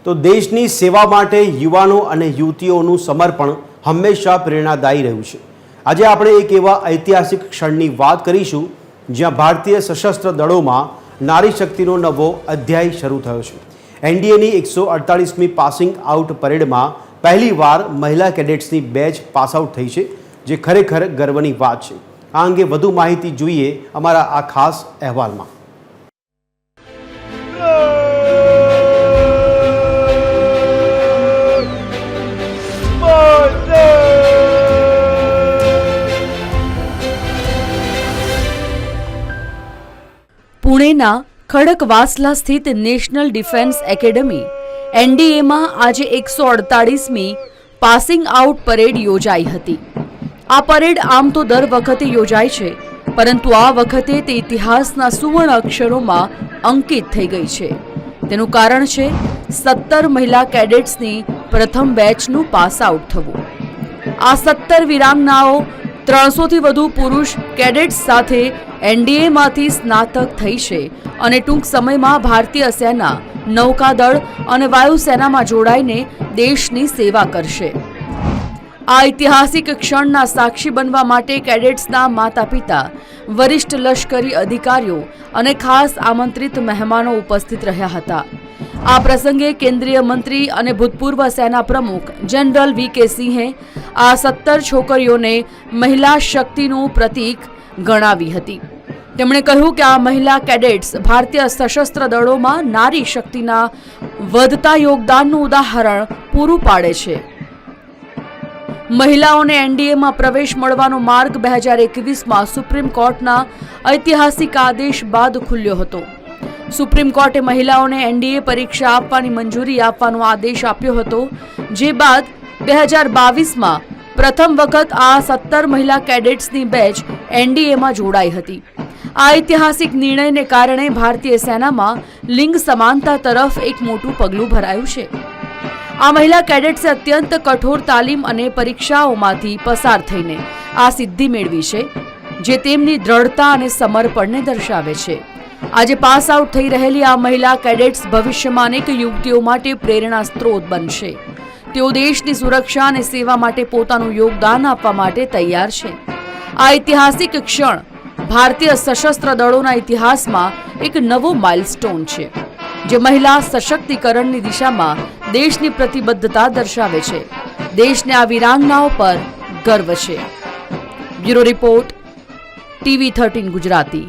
તો દેશની સેવા માટે યુવાનો અને યુવતીઓનું સમર્પણ હંમેશા પ્રેરણાદાયી રહ્યું છે। આજે આપણે એક એવા ઐતિહાસિક ક્ષણની વાત કરીશું જ્યાં ભારતીય સશસ્ત્ર દળોમાં નારી શક્તિનો નવો અધ્યાય શરૂ થયો છે। એનડીએની 148મી પાસિંગ આઉટ પરેડમાં પહેલીવાર મહિલા કેડેટ્સની બેચ પાસ આઉટ થઈ છે, જે ખરેખર ગર્વની વાત છે। આ અંગે વધુ માહિતી જોઈએ અમારા આ ખાસ અહેવાલમાં। પુણેના ખડકવાસલા સ્થિત નેશનલ ડિફેન્સ એકેડમી એનડીએમાં આજે 148મી પાસિંગ આઉટ પરેડ યોજાઈ હતી। આ પરેડ આમ તો દર વખતે યોજાય છે, પરંતુ આ વખતે તે ઇતિહાસના સુવર્ણ અક્ષરોમાં અંકિત થઈ ગઈ છે। તેનું કારણ છે 17 મહિલા કેડેટ્સની પ્રથમ બેચનું પાસ આઉટ થવું। આ 17 વીરાંગનાઓ 300થી વધુ પુરુષ કેડેટ્સ સાથે એનડીએમાંથી સ્નાતક થઈ છે અને ટૂંક સમયમાં ભારતીય સેના, નૌકાદળ અને વાયુસેનામાં જોડાઈને દેશની સેવા કરશે। આ ઐતિહાસિક ક્ષણના સાક્ષી બનવા માટે કેડેટ્સના માતા પિતા, વરિષ્ઠ લશ્કરી અધિકારીઓ અને ખાસ આમંત્રિત મહેમાનો ઉપસ્થિત રહ્યા હતા। આ પ્રસંગે કેન્દ્રીય મંત્રી અને ભૂતપૂર્વ સેના પ્રમુખ જનરલ વી.કે. સિંહે આ 17 છોકરીઓને મહિલા શક્તિનું પ્રતીક ગણાવી હતી। તેમણે કહ્યું કે આ મહિલા કેડેટ્સ ભારતીય સશસ્ત્ર દળોમાં નારી શક્તિના વધતા યોગદાનનું ઉદાહરણ પૂરું પાડે છે। મહિલાઓને એનડીએમાં પ્રવેશ મળવાનો માર્ગ 2021માં સુપ્રીમ કોર્ટના ઐતિહાસિક આદેશ બાદ ખુલ્યો હતો। સુપ્રીમ કોર્ટે મહિલાઓને એનડીએ પરીક્ષા આપવાની મંજૂરી આપવાનો આદેશ આપ્યો હતો, જે બાદ 2022માં પ્રથમ વખત આ 17 મહિલા કેડેટ્સની બેચ એનડીએમાં જોડાઈ હતી। આ ઐતિહાસિક નિર્ણયને કારણે ભારતીય સેનામાં લિંગ સમાનતા તરફ એક મોટું પગલું ભરાયું છે। આ મહિલા કેડેટ્સે અત્યંત કઠોર તાલીમ અને પરીક્ષાઓમાંથી પસાર થઈને આ સિદ્ધિ મેળવી છે, જે તેમની દ્રઢતા અને સમર્પણને દર્શાવે છે। આજે પાસ આઉટ થઈ રહેલી આ મહિલા કેડેટ્સ ભવિષ્યમાં અનેક યુવતીઓ માટે પ્રેરણા સ્ત્રોત બનશે। તેઓ દેશની સુરક્ષા અને સેવા માટે પોતાનું યોગદાન આપવા માટે તૈયાર છે। આ ઐતિહાસિક ક્ષણ ભારતીય સશસ્ત્ર દળોના ઇતિહાસમાં એક નવો માઇલસ્ટોન છે, જે મહિલા સશક્તિકરણની દિશામાં દેશની પ્રતિબદ્ધતા દર્શાવે છે। દેશને આ વીરાંગનાઓ પર ગર્વ છે। Bureau report, TV13 Gujarati.